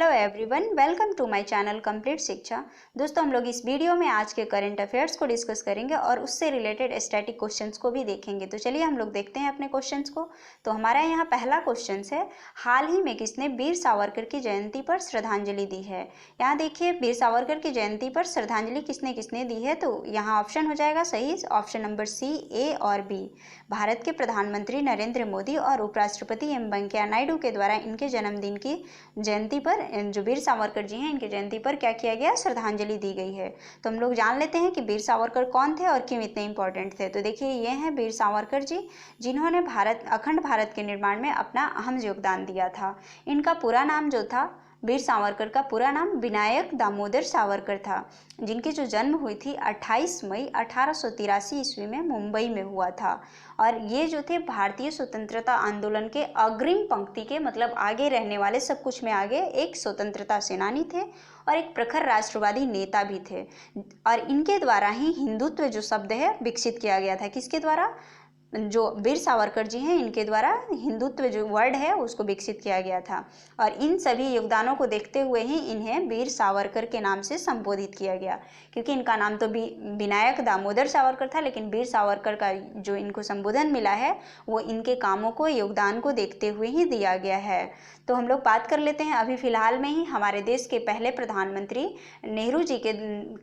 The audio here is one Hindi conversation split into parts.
Hello everyone, welcome to my channel complete Shiksha. दोस्तों, हम लोग इस वीडियो में आज के करंट अफेयर्स को डिस्कस करेंगे और उससे रिलेटेड स्टैटिक क्वेश्चंस को भी देखेंगे। तो चलिए हम लोग देखते हैं अपने क्वेश्चंस को। तो हमारा यहाँ पहला क्वेश्चन है, हाल ही में किसने वीर सावरकर की जयंती पर श्रद्धांजलि दी है। यहाँ देखिए, वीर सावरकर की जयंती पर श्रद्धांजलि किसने किसने दी है। तो यहाँ ऑप्शन हो जाएगा सही, ऑप्शन नंबर सी, ए और बी। भारत के प्रधानमंत्री नरेंद्र मोदी और उपराष्ट्रपति एम वेंकैया नायडू के द्वारा इनके जन्मदिन की जयंती पर, जो वीर सावरकर जी हैं, इनकी जयंती पर क्या किया गया, श्रद्धांजलि दी गई है। तो हम लोग जान लेते हैं कि वीर सावरकर कौन थे और क्यों इतने इंपॉर्टेंट थे। तो देखिए, ये हैं वीर सावरकर जी, जिन्होंने अखंड भारत के निर्माण में अपना अहम योगदान दिया था। इनका पूरा नाम जो था, वीर सावरकर का पूरा नाम विनायक दामोदर सावरकर था, जिनकी जो जन्म हुई थी 28 मई 1883 ईस्वी में मुंबई में हुआ था। और ये जो थे भारतीय स्वतंत्रता आंदोलन के अग्रिम पंक्ति के, मतलब आगे रहने वाले, सब कुछ में आगे, एक स्वतंत्रता सेनानी थे और एक प्रखर राष्ट्रवादी नेता भी थे। और इनके द्वारा ही हिंदुत्व जो शब्द है विकसित किया गया था। किसके द्वारा? जो वीर सावरकर जी हैं, इनके द्वारा हिंदुत्व जो वर्ड है उसको विकसित किया गया था। और इन सभी योगदानों को देखते हुए ही इन्हें वीर सावरकर के नाम से संबोधित किया गया, क्योंकि इनका नाम तो विनायक दामोदर सावरकर था, लेकिन वीर सावरकर का जो इनको संबोधन मिला है वो इनके कामों को, योगदान को देखते हुए ही दिया गया है। तो हम लोग बात कर लेते हैं, अभी फिलहाल में ही हमारे देश के पहले प्रधानमंत्री नेहरू जी के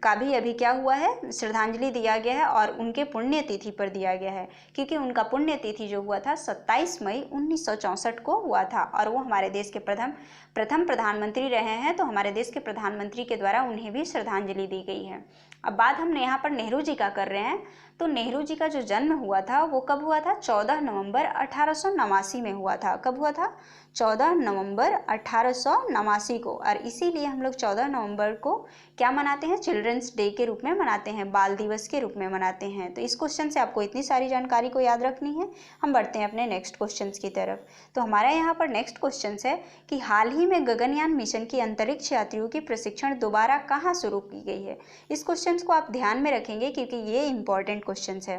का भी अभी क्या हुआ है, श्रद्धांजलि दिया गया है और उनके पुण्यतिथि पर दिया गया है, क्योंकि उनका पुण्यतिथि जो हुआ था 27 मई 1964 को हुआ था और वो हमारे देश के प्रथम प्रधानमंत्री रहे हैं। तो हमारे देश के प्रधानमंत्री के द्वारा उन्हें भी श्रद्धांजलि दी गई है। अब बात हमने यहाँ पर नेहरू जी का कर रहे हैं। तो नेहरू जी का जो जन्म हुआ था वो कब हुआ था? 14 नवंबर 1889 में हुआ था। कब हुआ था? 14 नवंबर 1889 को। और इसीलिए हम लोग 14 नवंबर को क्या मनाते हैं? चिल्ड्रंस डे के रूप में मनाते हैं, बाल दिवस के रूप में मनाते हैं। तो इस क्वेश्चन से आपको इतनी सारी जानकारी को याद रखनी है। हम बढ़ते हैं अपने नेक्स्ट क्वेश्चन की तरफ। तो हमारा यहाँ पर नेक्स्ट क्वेश्चन है कि हाल ही में गगनयान मिशन की अंतरिक्ष यात्रियों की प्रशिक्षण दोबारा कहाँ शुरू की गई है। इस क्वेश्चन को आप ध्यान में रखेंगे क्योंकि ये इंपॉर्टेंट क्वेश्चन है।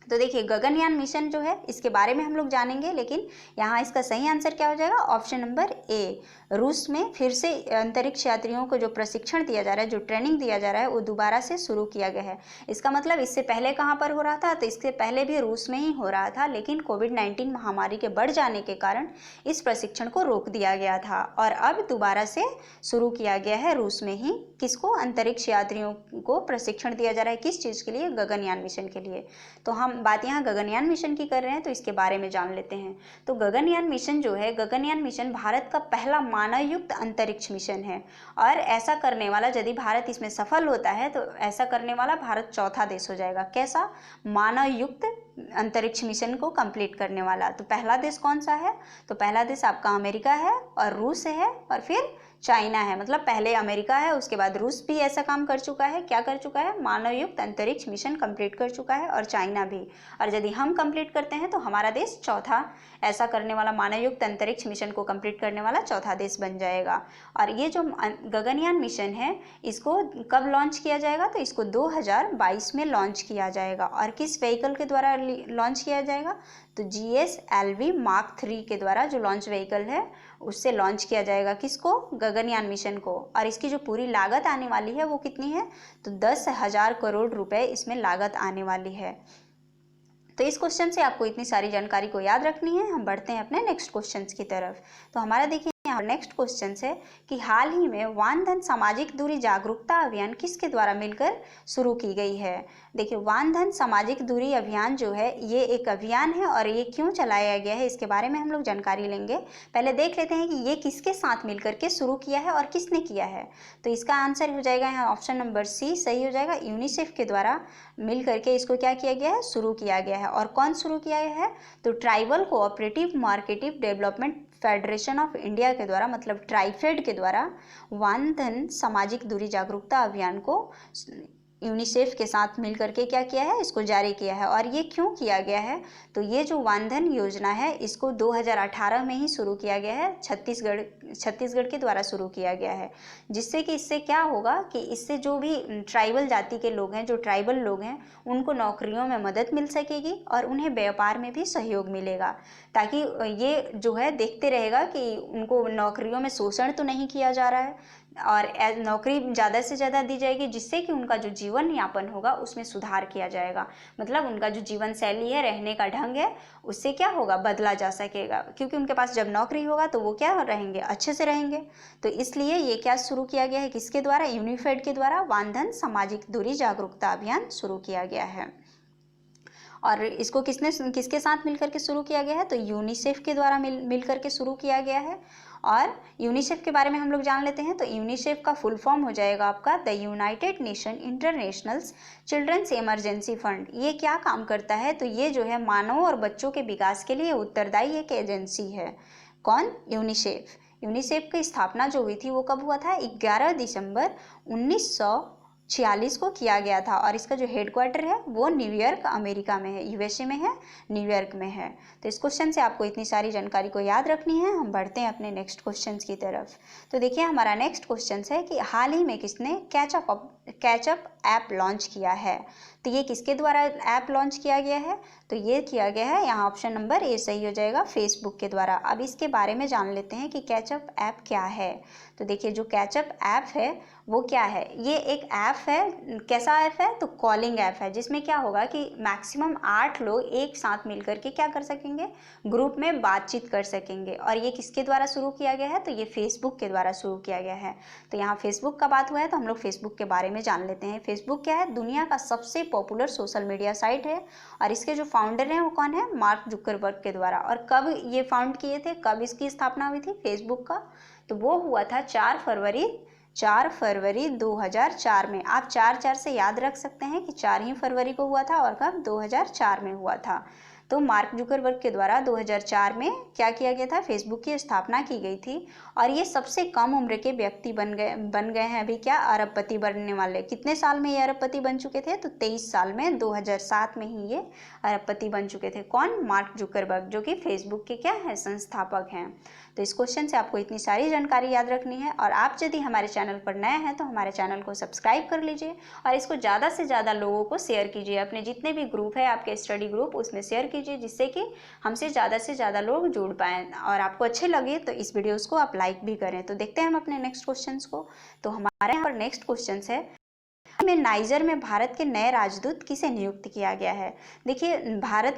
तो देखिए, गगनयान मिशन जो है इसके बारे में हम लोग जानेंगे, लेकिन यहाँ इसका सही आंसर क्या हो जाएगा? Option number A. रूस में फिर से अंतरिक्ष यात्रियों को जो प्रशिक्षण दिया जा रहा है, जो ट्रेनिंग दिया जा रहा है, वो दोबारा से शुरू किया गया है। इसका मतलब इससे पहले कहाँ पर हो रहा था? तो इससे पहले भी रूस में ही हो रहा था, लेकिन कोविड-19 महामारी के बढ़ जाने के कारण इस प्रशिक्षण को रोक दिया गया था और अब दोबारा से शुरू किया गया है रूस में ही। किसको? अंतरिक्ष यात्रियों को प्रशिक्षण दिया जा रहा है। किस चीज़ के लिए? गगनयान मिशन के लिए। तो हम बात यहाँ गगनयान मिशन की कर रहे हैं, तो इसके बारे में जान लेते हैं। तो गगनयान मिशन जो है, गगनयान मिशन भारत का पहला मानवयुक्त अंतरिक्ष मिशन है और ऐसा करने वाला, यदि भारत इसमें सफल होता है तो ऐसा करने वाला भारत चौथा देश हो जाएगा। कैसा? मानवयुक्त अंतरिक्ष मिशन को कंप्लीट करने वाला। तो पहला देश कौन सा है? तो पहला देश आपका अमेरिका है और रूस है और फिर चाइना है। मतलब पहले अमेरिका है, उसके बाद रूस भी ऐसा काम कर चुका है। क्या कर चुका है? मानवयुक्त अंतरिक्ष मिशन कंप्लीट कर चुका है, और चाइना भी। और यदि हम कंप्लीट करते हैं तो हमारा देश चौथा ऐसा करने वाला, मानवयुक्त अंतरिक्ष मिशन को कंप्लीट करने वाला चौथा देश बन जाएगा। और ये जो गगनयान मिशन है, इसको कब लॉन्च किया जाएगा? तो इसको 2022 में लॉन्च किया जाएगा। और किस व्हीकल के द्वारा लॉन्च किया जाएगा? तो GSLV Mark 3 के द्वारा जो लॉन्च व्हीकल है उससे लॉन्च किया जाएगा। किसको? गगनयान मिशन को। और इसकी जो पूरी लागत आने वाली है वो कितनी है? तो 10,000 करोड़ रुपए इसमें लागत आने वाली है। तो इस क्वेश्चन से आपको इतनी सारी जानकारी को याद रखनी है। हम बढ़ते हैं अपने नेक्स्ट क्वेश्चन की तरफ। तो हमारा देखिए यहाँ नेक्स्ट क्वेश्चन है कि हाल ही में वान धन सामाजिक दूरी जागरूकता अभियान किसके द्वारा मिलकर शुरू की गई है। देखिए, वान धन सामाजिक दूरी अभियान जो है ये एक अभियान है और ये क्यों चलाया गया है इसके बारे में हम लोग जानकारी लेंगे। पहले देख लेते हैं कि ये किसके साथ मिलकर के शुरू किया है और किसने किया है। तो इसका आंसर हो जाएगा यहाँ ऑप्शन नंबर सी सही हो जाएगा। यूनिसेफ के द्वारा मिल करके इसको क्या किया गया है? शुरू किया गया है। और कौन शुरू किया गया है? तो tribal cooperative marketing development federation of India के द्वारा, मतलब ट्राइफेड के द्वारा वान धन सामाजिक दूरी जागरूकता अभियान को यूनिसेफ के साथ मिल करके क्या किया है? इसको जारी किया है। और ये क्यों किया गया है? तो ये जो वान धन योजना है इसको 2018 में ही शुरू किया गया है। छत्तीसगढ़ छत्तीसगढ़ के द्वारा शुरू किया गया है, जिससे कि इससे क्या होगा कि इससे जो भी ट्राइबल जाति के लोग हैं, जो ट्राइबल लोग हैं, उनको नौकरियों में मदद मिल सकेगी और उन्हें व्यापार में भी सहयोग मिलेगा, ताकि ये जो है देखते रहेगा कि उनको नौकरियों में शोषण तो नहीं किया जा रहा है और नौकरी ज़्यादा से ज़्यादा दी जाएगी, जिससे कि उनका जो जीवन यापन होगा उसमें सुधार किया जाएगा। मतलब उनका जो जीवन शैली है, रहने का ढंग है, उससे क्या होगा, बदला जा सकेगा, क्योंकि उनके पास जब नौकरी होगा तो वो क्या रहेंगे, अच्छे से रहेंगे। तो इसलिए ये क्या शुरू किया गया है, किसके द्वारा, यूनिफेड के द्वारा वानधन सामाजिक दूरी जागरूकता अभियान शुरू किया गया है। और इसको किसके साथ मिलकर के शुरू किया गया है, तो यूनिसेफ के द्वारा मिलकर के शुरू किया गया है। और यूनिसेफ के बारे में हम लोग जान लेते हैं। तो यूनिसेफ का फुल फॉर्म हो जाएगा आपका the united nation internationals children's emergency fund. ये क्या काम करता है, तो ये जो है मानव और बच्चों के विकास के लिए उत्तरदायी एक एजेंसी है। कौन, यूनिसेफ। यूनिसेफ की स्थापना जो हुई थी वो कब हुआ था, 11 दिसंबर 1946 को किया गया था। और इसका जो हेडक्वार्टर है वो न्यूयॉर्क अमेरिका में है, यूएसए में है, न्यूयॉर्क में है। तो इस क्वेश्चन से आपको इतनी सारी जानकारी को याद रखनी है। हम बढ़ते हैं अपने नेक्स्ट क्वेश्चन की तरफ। तो देखिए हमारा नेक्स्ट क्वेश्चन है कि हाल ही में किसने कैचअप ऐप लॉन्च किया है। तो ये किसके द्वारा ऐप लॉन्च किया गया है, तो ये किया गया है, यहाँ ऑप्शन नंबर ए सही हो जाएगा, फेसबुक के द्वारा। अब इसके बारे में जान लेते हैं कि कैचअप ऐप क्या है। तो देखिए जो कैचअप ऐप है वो क्या है, ये एक ऐप है। कैसा ऐप है, तो कॉलिंग ऐप है, जिसमें क्या होगा कि मैक्सिमम 8 लोग एक साथ मिलकर के क्या कर सकेंगे, ग्रुप में बातचीत कर सकेंगे। और ये किसके द्वारा शुरू किया गया है, तो ये फेसबुक के द्वारा शुरू किया गया है। तो यहाँ फेसबुक का बात हुआ है तो हम लोग फेसबुक के बारे में जान लेते हैं। फेसबुक क्या है, दुनिया का सबसे पॉपुलर सोशल मीडिया साइट है और इसके जो फाउंडर हैं वो कौन है, मार्क जुकरबर्ग के द्वारा। और कब ये फाउंड किए थे, कब इसकी स्थापना हुई थी फेसबुक का, तो वो हुआ था 4 फरवरी 2004 में। आप 4 से याद रख सकते हैं कि 4 ही फरवरी को हुआ था और कब, 2004 में हुआ था। तो मार्क जुकरबर्ग के द्वारा 2004 में क्या किया गया था, फेसबुक की स्थापना की गई थी। और ये सबसे कम उम्र के व्यक्ति बन गए हैं अभी क्या, अरबपति बनने वाले। कितने साल में ये अरबपति बन चुके थे, तो 23 साल में, 2007 में ही ये अरबपति बन चुके थे। कौन, मार्क जुकरबर्ग, जो कि फेसबुक के क्या है, संस्थापक हैं। तो इस क्वेश्चन से आपको इतनी सारी जानकारी याद रखनी है। और आप यदि हमारे चैनल पर नए हैं तो हमारे चैनल को सब्सक्राइब कर लीजिए और इसको ज़्यादा से ज़्यादा लोगों को शेयर कीजिए। अपने जितने भी ग्रुप है आपके स्टडी ग्रुप, उसमें शेयर कीजिए, जिससे कि हमसे ज़्यादा से ज़्यादा लोग जुड़ पाएँ। और आपको अच्छे लगे तो इस वीडियोज़ को आप लाइक भी करें। तो देखते हैं हम अपने नेक्स्ट क्वेश्चन को। तो हमारे यहाँ पर नेक्स्ट क्वेश्चन है में नाइजर में भारत के नए राजदूत किसे नियुक्त किया गया है। देखिए भारत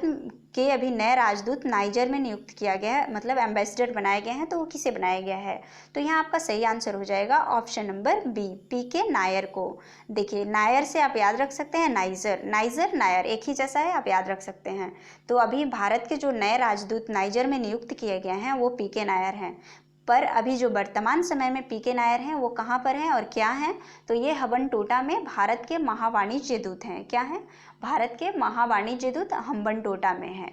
के अभी नए राजदूत नाइजर में नियुक्त किया गया है, मतलब एम्बेसडर बनाए गए हैं। तो वो किसे बनाया गया है, तो यहाँ आपका सही आंसर हो जाएगा ऑप्शन नंबर बी, पीके नायर को। देखिए नायर से आप याद रख सकते हैं नाइजर, नायर एक ही जैसा है, आप याद रख सकते हैं। तो अभी भारत के जो नए राजदूत नाइजर में नियुक्त किए गए हैं वो पीके नायर हैं। पर अभी जो वर्तमान समय में पीके नायर हैं वो कहाँ पर हैं और क्या हैं, तो ये हम्बनटोटा में भारत के महावाणिज्य दूत हैं। क्या हैं, भारत के महावाणिज्य दूत हम्बनटोटा में हैं।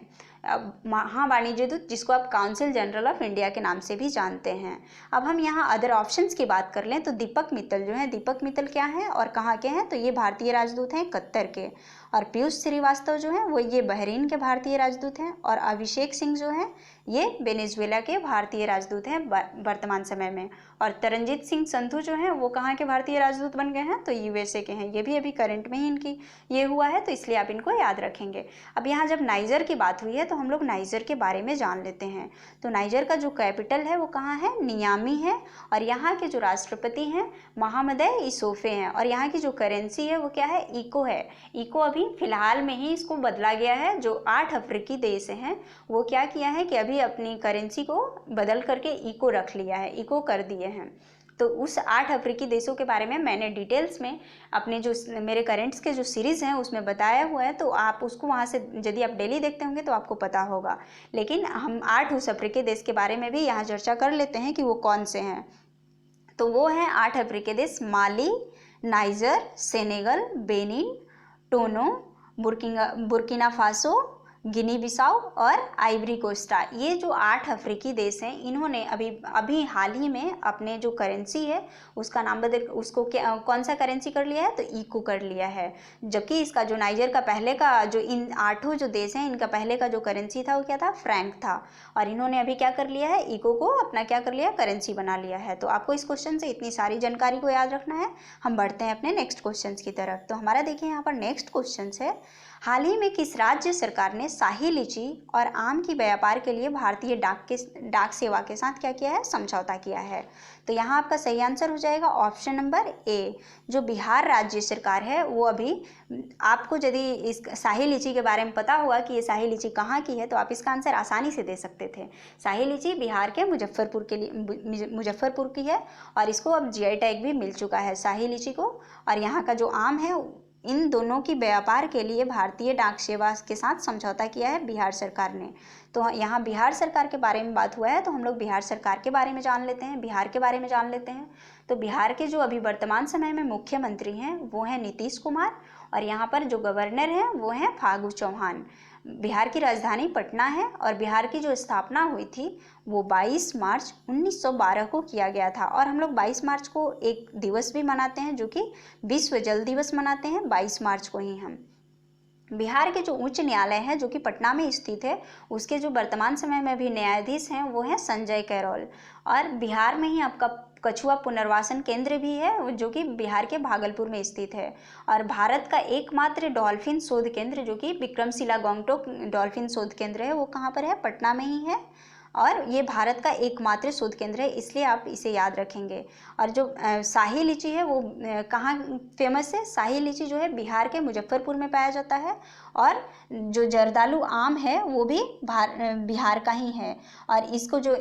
महावाणिज्य दूत, जिसको आप काउंसिल जनरल ऑफ इंडिया के नाम से भी जानते हैं। अब हम यहाँ अदर ऑप्शंस की बात कर लें तो दीपक मित्तल जो है, दीपक मित्तल क्या हैं और कहाँ के हैं, तो ये भारतीय राजदूत हैं कतर के। और पीयूष श्रीवास्तव जो हैं वो ये बहरीन के भारतीय राजदूत हैं। और अभिषेक सिंह जो हैं ये वेनेजुएला के भारतीय राजदूत हैं वर्तमान समय में। और तरनजीत सिंह संधू जो हैं वो कहाँ के भारतीय राजदूत बन गए हैं, तो यूएसए के हैं। ये भी अभी करंट में ही इनकी ये हुआ है, तो इसलिए आप इनको याद रखेंगे। अब यहाँ जब नाइजर की बात हुई है तो हम लोग नाइजर के बारे में जान लेते हैं। तो नाइजर का जो कैपिटल है वो कहाँ है, नियामी है। और यहाँ के जो राष्ट्रपति हैं मोहम्मद इसोफे हैं। और यहाँ की जो करेंसी है वो क्या है, इको है। इको अभी फिलहाल में ही इसको बदला गया है। जो 8 अफ्रीकी देश हैं वो क्या किया है कि अभी अपनी करेंसी को बदल करके इको रख लिया है, इको कर दिए हैं। तो उस 8 अफ्रीकी देशों के बारे में मैंने डिटेल्स में अपने जो मेरे करेंट्स के जो सीरीज़ हैं उसमें बताया हुआ है। तो आप उसको वहाँ से यदि आप डेली देखते होंगे तो आपको पता होगा। लेकिन हम 8 उस अफ्रीकी देश के बारे में भी यहाँ चर्चा कर लेते हैं कि वो कौन से हैं। तो वो हैं 8 अफ्रीकी देश, Mali, Niger, Senegal, Benin, Togo, Burkina Faso, Guinea Bissau और आइवरी कोस्टा। ये जो 8 अफ्रीकी देश हैं, इन्होंने अभी हाल ही में अपने जो करेंसी है उसका नाम बदल, उसको कौन सा करेंसी कर लिया है, तो इको कर लिया है। जबकि इसका जो नाइजर का पहले का जो, इन 8 जो देश हैं, इनका पहले का जो करेंसी था वो क्या था, फ्रैंक था, और इन्होंने अभी क्या कर लिया है, इको को अपना क्या कर लिया, करेंसी बना लिया है। तो आपको इस क्वेश्चन से इतनी सारी जानकारी को याद रखना है। हम बढ़ते हैं अपने नेक्स्ट क्वेश्चन की तरफ। तो हमारा देखिए यहाँ पर नेक्स्ट क्वेश्चन है, हाल ही में किस राज्य सरकार ने शाही लीची और आम की व्यापार के लिए भारतीय डाक सेवा के साथ क्या किया है, समझौता किया है। तो यहाँ आपका सही आंसर हो जाएगा ऑप्शन नंबर ए, जो बिहार राज्य सरकार है वो अभी, आपको यदि इस शाही लीची के बारे में पता होगा कि ये शाही लीची कहाँ की है, तो आप इसका आंसर आसानी से दे सकते थे। शाही लीची बिहार के मुजफ्फरपुर की है, और इसको अब जीआई टैग भी मिल चुका है शाही लीची को। और यहाँ का जो आम है, इन दोनों की व्यापार के लिए भारतीय डाक सेवा के साथ समझौता किया है बिहार सरकार ने। तो यहाँ बिहार सरकार के बारे में बात हुआ है, तो हम लोग बिहार सरकार के बारे में जान लेते हैं, बिहार के बारे में जान लेते हैं। तो बिहार के जो अभी वर्तमान समय में मुख्यमंत्री हैं वो हैं नीतीश कुमार, और यहाँ पर जो गवर्नर हैं वो हैं फागू चौहान। बिहार की राजधानी पटना है, और बिहार की जो स्थापना हुई थी वो 22 मार्च 1912 को किया गया था। और हम लोग 22 मार्च को एक दिवस भी मनाते हैं, जो कि विश्व जल दिवस मनाते हैं 22 मार्च को ही हम। बिहार के जो उच्च न्यायालय है जो कि पटना में स्थित है, उसके जो वर्तमान समय में भी न्यायाधीश हैं वो हैं संजय कैरोल। और बिहार में ही आपका कछुआ पुनर्वासन केंद्र भी है, जो कि बिहार के भागलपुर में स्थित है। और भारत का एकमात्र डॉल्फिन शोध केंद्र, जो कि विक्रमशिला गंगटोक डॉल्फिन शोध केंद्र है, वो कहाँ पर है, पटना में ही है। और ये भारत का एकमात्र शोध केंद्र है, इसलिए आप इसे याद रखेंगे। और जो शाही लीची है वो कहाँ फेमस है, शाही लीची जो है बिहार के मुजफ्फरपुर में पाया जाता है। और जो जर्दालू आम है वो भी बिहार का ही है। और इसको जो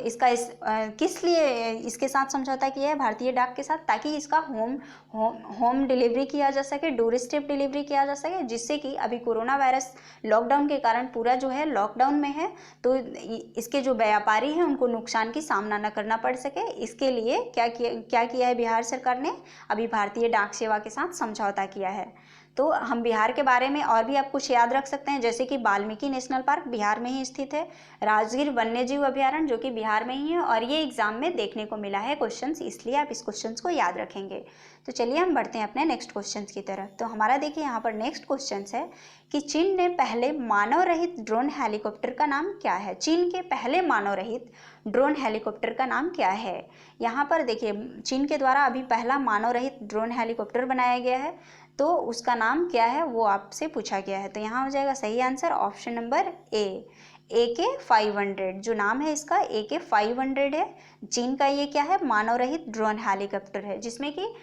किस लिए इसके साथ समझौता किया है भारतीय डाक के साथ, ताकि इसका होम डिलीवरी किया जा सके, डोर स्टेप डिलीवरी किया जा सके, जिससे कि अभी कोरोना वायरस लॉकडाउन के कारण पूरा जो है लॉकडाउन में है, तो इसके जो व्यापारी हैं उनको नुकसान की सामना न करना पड़ सके। इसके लिए क्या किया है बिहार सरकार ने, अभी भारतीय डाक सेवा के साथ समझौता किया है। तो हम बिहार के बारे में और भी आप कुछ याद रख सकते हैं, जैसे कि वाल्मीकि नेशनल पार्क बिहार में ही स्थित है, राजगीर वन्यजीव अभयारण्य जो कि बिहार में ही है, और ये एग्जाम में देखने को मिला है क्वेश्चंस, इसलिए आप इस क्वेश्चंस को याद रखेंगे। तो चलिए हम बढ़ते हैं अपने नेक्स्ट क्वेश्चंस की तरफ। तो हमारा देखिए यहाँ पर नेक्स्ट क्वेश्चन है कि चीन ने पहले मानव रहित ड्रोन हेलीकॉप्टर का नाम क्या है। चीन के पहले मानव रहित ड्रोन हेलीकॉप्टर का नाम क्या है। यहाँ पर देखिए चीन के द्वारा अभी पहला मानव रहित ड्रोन हेलीकॉप्टर बनाया गया है, तो उसका नाम क्या है वो आपसे पूछा गया है। तो यहाँ हो जाएगा सही answer option number A, AK-500। जो नाम है इसका AK-500 है। चीन का ये क्या है, मानव रहित ड्रोन हेलीकॉप्टर है, जिसमें कि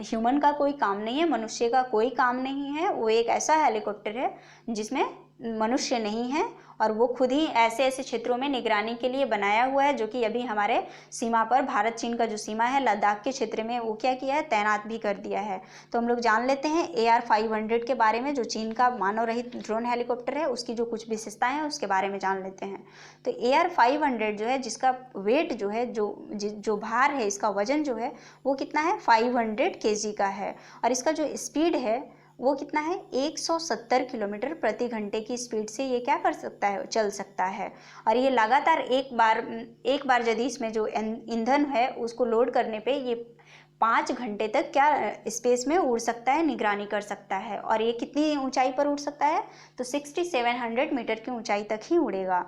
ह्यूमन का कोई काम नहीं है, मनुष्य का कोई काम नहीं है। वो एक ऐसा हेलीकॉप्टर है जिसमें मनुष्य नहीं है, और वो खुद ही ऐसे ऐसे क्षेत्रों में निगरानी के लिए बनाया हुआ है, जो कि अभी हमारे सीमा पर, भारत चीन का जो सीमा है लद्दाख के क्षेत्र में, वो क्या किया है, तैनात भी कर दिया है। तो हम लोग जान लेते हैं AR-500 के बारे में, जो चीन का मानव रहित ड्रोन हेलीकॉप्टर है, उसकी जो कुछ विशेषताएं हैं उसके बारे में जान लेते हैं। तो AR-500 जो है, जिसका वेट जो है, जो भार है, इसका वजन जो है वो कितना है, 500 kg का है। और इसका जो स्पीड है वो कितना है, 170 किलोमीटर प्रति घंटे की स्पीड से ये क्या कर सकता है, चल सकता है। और ये लगातार एक बार यदि इसमें जो ईंधन है उसको लोड करने पे ये 5 घंटे तक क्या स्पेस में उड़ सकता है, निगरानी कर सकता है। और ये कितनी ऊंचाई पर उड़ सकता है, तो 6700 मीटर की ऊंचाई तक ही उड़ेगा।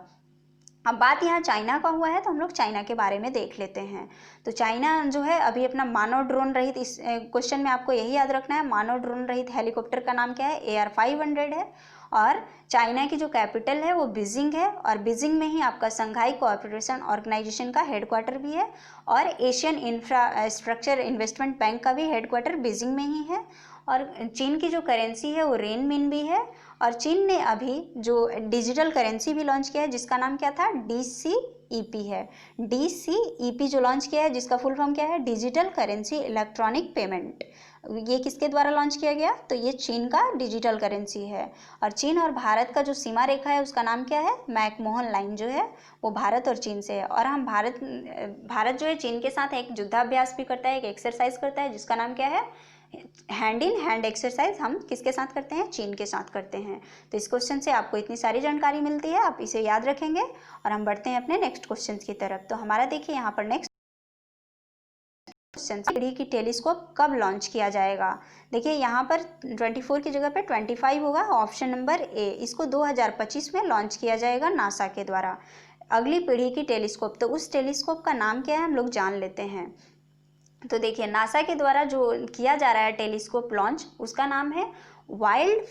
अब बात यहाँ चाइना का हुआ है, तो हम लोग चाइना के बारे में देख लेते हैं। तो चाइना जो है अभी अपना मानव ड्रोन रहित, इस क्वेश्चन में आपको यही याद रखना है, मानव ड्रोन रहित हेलीकॉप्टर का नाम क्या है, AR-500 है। और चाइना की जो कैपिटल है वो बीजिंग है, और बीजिंग में ही आपका संघाई कोऑपरेशन ऑर्गेनाइजेशन का हेडक्वार्टर भी है, और एशियन इंफ्रास्ट्रक्चर इन्वेस्टमेंट बैंक का भी हेडक्वार्टर बीजिंग में ही है। और चीन की जो करेंसी है वो रेनमिन भी है। और चीन ने अभी जो डिजिटल करेंसी भी लॉन्च किया है, जिसका नाम क्या था, DCEP है। DCEP जो लॉन्च किया है, जिसका फुल फॉर्म क्या है, डिजिटल करेंसी इलेक्ट्रॉनिक पेमेंट। ये किसके द्वारा लॉन्च किया गया, तो ये चीन का डिजिटल करेंसी है। और चीन और भारत का जो सीमा रेखा है उसका नाम क्या है, मैकमोहन लाइन जो है वो भारत और चीन से है। और हम भारत जो है चीन के साथ एक युद्धाभ्यास भी करता है, एक एक्सरसाइज करता है, जिसका नाम क्या है, हैंड इन हैंड एक्सरसाइज हम किसके साथ करते हैं, चीन के साथ करते हैं। तो इस क्वेश्चन से आपको इतनी सारी जानकारी मिलती है, आप इसे याद रखेंगे। और हम बढ़ते हैं अपने नेक्स्ट क्वेश्चन की तरफ। तो हमारा देखिए यहाँ पर नेक्स्ट क्वेश्चन, पीढ़ी की टेलीस्कोप कब लॉन्च किया जाएगा। देखिए यहाँ पर 24 की जगह पे 25 होगा, ऑप्शन नंबर ए। इसको 2025 में लॉन्च किया जाएगा नासा के द्वारा। अगली पीढ़ी की टेलीस्कोप, तो उस टेलीस्कोप का नाम क्या है हम लोग जान लेते हैं। तो देखिए नासा के द्वारा जो किया जा रहा है टेलीस्कोप लॉन्च, उसका नाम है वाइल्ड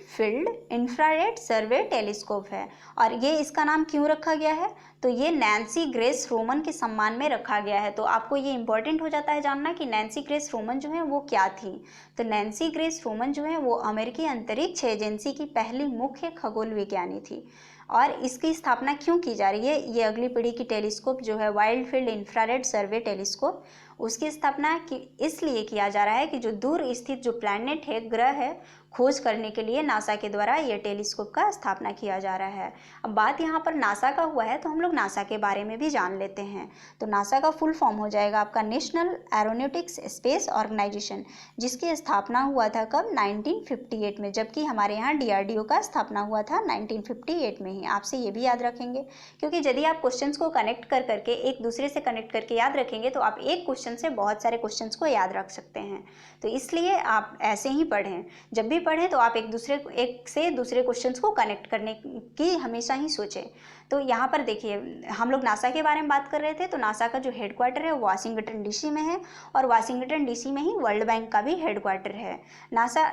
फील्ड इंफ्रारेड सर्वे टेलीस्कोप है। और ये इसका नाम क्यों रखा गया है, तो ये नैन्सी ग्रेस रोमन के सम्मान में रखा गया है। तो आपको ये इंपॉर्टेंट हो जाता है जानना कि नैन्सी ग्रेस रोमन जो है वो क्या थी। तो नैन्सी ग्रेस रोमन जो है वो अमेरिकी अंतरिक्ष एजेंसी की पहली मुख्य खगोल विज्ञानी थी। और इसकी स्थापना क्यों की जा रही है, ये अगली पीढ़ी की टेलीस्कोप जो है वाइल्ड फील्ड इंफ्रारेड सर्वे टेलीस्कोप, उसकी स्थापना इसलिए किया जा रहा है कि जो दूर स्थित जो प्लैनेट है, ग्रह है, खोज करने के लिए नासा के द्वारा ये टेलीस्कोप का स्थापना किया जा रहा है। अब बात यहाँ पर नासा का हुआ है तो हम लोग नासा के बारे में भी जान लेते हैं। तो नासा का फुल फॉर्म हो जाएगा आपका नेशनल एरोनॉटिक्स स्पेस ऑर्गेनाइजेशन, जिसकी स्थापना हुआ था कब, 1958 में। जबकि हमारे यहाँ डीआरडीओ का स्थापना हुआ था 1958 में ही। आपसे ये भी याद रखेंगे, क्योंकि यदि आप क्वेश्चंस को कनेक्ट कर करके एक दूसरे से कनेक्ट करके याद रखेंगे तो आप एक क्वेश्चन से बहुत सारे क्वेश्चंस को याद रख सकते हैं। तो इसलिए आप ऐसे ही पढ़ें, जब भी पढ़ें तो आप एक से दूसरे क्वेश्चंस को कनेक्ट करने की हमेशा ही सोचें। तो यहाँ पर देखिए हम लोग नासा के बारे में बात कर रहे थे। तो नासा का जो हेडक्वार्टर है वो वाशिंगटन डीसी में है, और वाशिंगटन डीसी में ही वर्ल्ड बैंक का भी हेडक्वार्टर है। नासा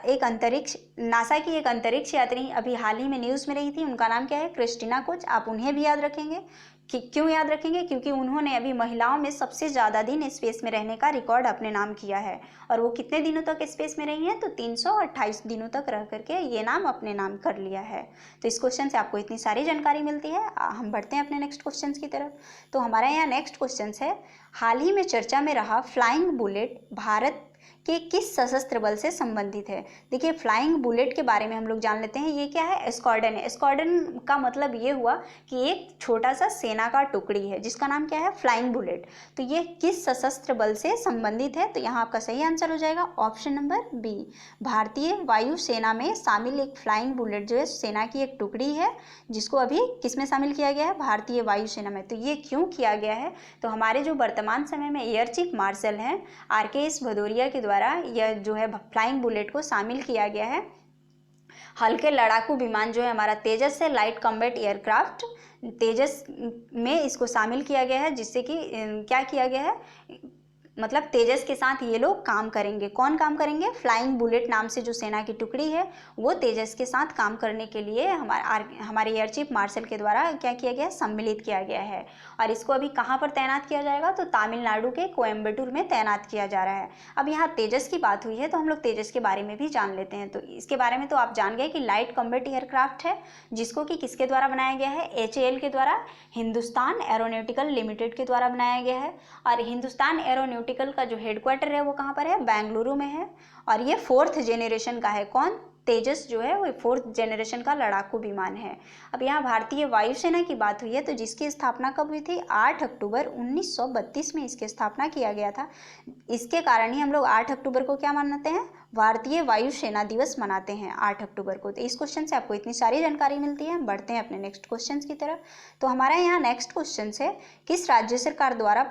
की एक अंतरिक्ष यात्री अभी हाल ही में न्यूज़ में रही थी, उनका नाम क्या है, क्रिस्टीना कोच। आप उन्हें भी याद रखेंगे। क्यों याद रखेंगे, क्योंकि उन्होंने अभी महिलाओं में सबसे ज़्यादा दिन स्पेस में रहने का रिकॉर्ड अपने नाम किया है। और वो कितने दिनों तक स्पेस में रही हैं, तो 328 दिनों तक रह करके ये नाम अपने नाम कर लिया है। तो इस क्वेश्चन से आपको इतनी सारी जानकारी मिलती है। हम बढ़ते हैं अपने नेक्स्ट क्वेश्चन की तरफ। तो हमारा यहाँ नेक्स्ट क्वेश्चन है, हाल ही में चर्चा में रहा फ्लाइंग बुलेट भारत के किस सशस्त्र बल से संबंधित है। देखिए फ्लाइंग बुलेट के बारे में हम लोग जान लेते हैं। ये क्या है, स्क्वाड्रन है। स्क्वाड्रन का मतलब ये हुआ कि एक छोटा सा सेना का टुकड़ी है जिसका नाम क्या है, फ्लाइंग बुलेट। तो ये किस सशस्त्र बल से संबंधित है, तो यहाँ आपका सही आंसर हो जाएगा ऑप्शन नंबर बी। भारतीय वायुसेना में शामिल एक फ्लाइंग बुलेट जो है सेना की एक टुकड़ी है, जिसको अभी किस में शामिल किया गया है, भारतीय वायुसेना में। तो ये क्यों किया गया है, तो हमारे जो वर्तमान समय में एयर चीफ मार्शल हैं RKS भदौरिया के द्वारा यह जो है फ्लाइंग बुलेट को शामिल किया गया है। हल्के लड़ाकू विमान जो है हमारा तेजस है, लाइट कॉम्बैट एयरक्राफ्ट तेजस में इसको शामिल किया गया है, जिससे कि क्या किया गया है, मतलब तेजस के साथ ये लोग काम करेंगे। कौन काम करेंगे, फ्लाइंग बुलेट नाम से जो सेना की टुकड़ी है वो तेजस के साथ काम करने के लिए हमारे एयर चीफ मार्शल के द्वारा क्या किया गया है, सम्मिलित किया गया है। और इसको अभी कहाँ पर तैनात किया जाएगा, तो तमिलनाडु के कोयम्बटूर में तैनात किया जा रहा है। अब यहाँ तेजस की बात हुई है तो हम लोग तेजस के बारे में भी जान लेते हैं। तो इसके बारे में तो आप जान गए कि लाइट कॉम्बैट एयरक्राफ्ट है, जिसको कि किसके द्वारा बनाया गया है, HAL के द्वारा, हिंदुस्तान एरोनॉटिकल लिमिटेड के द्वारा बनाया गया है। और हिंदुस्तान एरोनॉटिकल का जो हेडक्वार्टर है वो कहाँ पर है, बेंगलुरु में है। और ये 4th जनरेशन का है, कौन, तेजस जो है वो 4th जनरेशन का लड़ाकू विमान है। अब यहाँ भारतीय वायुसेना की बात हुई है तो जिसकी स्थापना कब हुई थी, 8 अक्टूबर 1932 में इसकी स्थापना किया गया था। इसके कारण ही हम लोग 8 अक्टूबर को क्या मनाते हैं, भारतीय वायुसेना दिवस मनाते हैं 8 अक्टूबर को। तो इस क्वेश्चन से आपको इतनी सारी जानकारी मिलती है। बढ़ते हैं अपने नेक्स्ट क्वेश्चन की तरफ। तो हमारा यहाँ नेक्स्ट क्वेश्चन है, किस राज्य सरकार द्वारा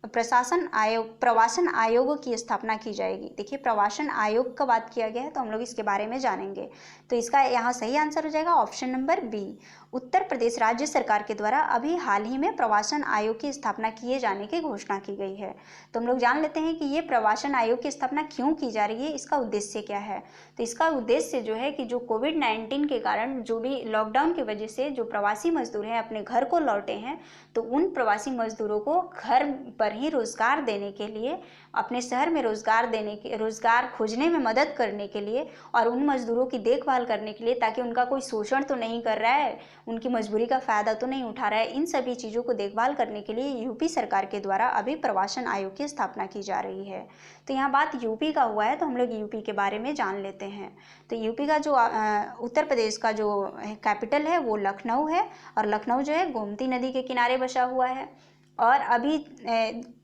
प्रवासन आयोग की स्थापना की जाएगी। देखिए प्रवासन आयोग का बात किया गया है तो हम लोग इसके बारे में जानेंगे। तो इसका यहाँ सही आंसर हो जाएगा option number B. Uttar Pradesh राज्य सरकार के द्वारा अभी हाल ही में प्रवासन आयोग की स्थापना किए जाने की घोषणा की गई है। तो हम लोग जान लेते हैं कि ये प्रवासन आयोग की स्थापना क्यों की जा रही है, इसका उद्देश्य क्या है। तो इसका उद्देश्य जो है कि जो कोविड-19 के कारण जो भी लॉकडाउन की वजह से जो प्रवासी मजदूर हैं अपने घर को लौटे हैं, तो उन प्रवासी मजदूरों को घर पर ही रोजगार देने के लिए, अपने शहर में रोजगार खोजने में मदद करने के लिए और उन मजदूरों की देखभाल करने के लिए, ताकि उनका कोई शोषण तो नहीं कर रहा है, उनकी मजबूरी का फायदा तो नहीं उठा रहा है, इन सभी चीज़ों को देखभाल करने के लिए यूपी सरकार के द्वारा अभी प्रवासन आयोग की स्थापना की जा रही है। तो यहाँ बात यूपी का हुआ है तो हम लोग यूपी के बारे में जान लेते हैं। तो यूपी का जो उत्तर प्रदेश का जो कैपिटल है वो लखनऊ है, और लखनऊ जो है गोमती नदी के किनारे बसा हुआ है। और अभी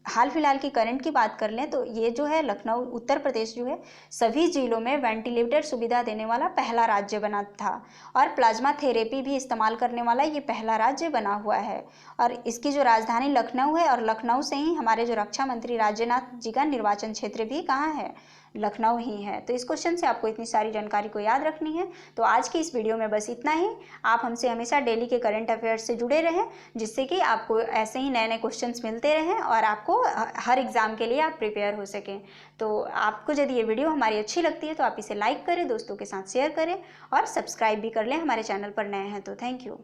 हाल फिलहाल की करंट की बात कर लें तो ये जो है लखनऊ उत्तर प्रदेश जो है सभी जिलों में वेंटिलेटर सुविधा देने वाला पहला राज्य बना था और प्लाज्मा थेरेपी भी इस्तेमाल करने वाला ये पहला राज्य बना हुआ है। और इसकी जो राजधानी लखनऊ है और लखनऊ से ही हमारे जो रक्षा मंत्री राजनाथ जी का निर्वाचन क्षेत्र भी कहाँ है, लखनऊ ही है। तो इस क्वेश्चन से आपको इतनी सारी जानकारी को याद रखनी है। तो आज की इस वीडियो में बस इतना ही। आप हमसे हमेशा डेली के करंट अफेयर्स से जुड़े रहें, जिससे कि आपको ऐसे ही नए नए क्वेश्चंस मिलते रहें और आपको हर एग्ज़ाम के लिए आप प्रिपेयर हो सकें। तो आपको यदि ये वीडियो हमारी अच्छी लगती है तो आप इसे लाइक करें, दोस्तों के साथ शेयर करें और सब्सक्राइब भी कर लें, हमारे चैनल पर नए हैं तो। Thank you.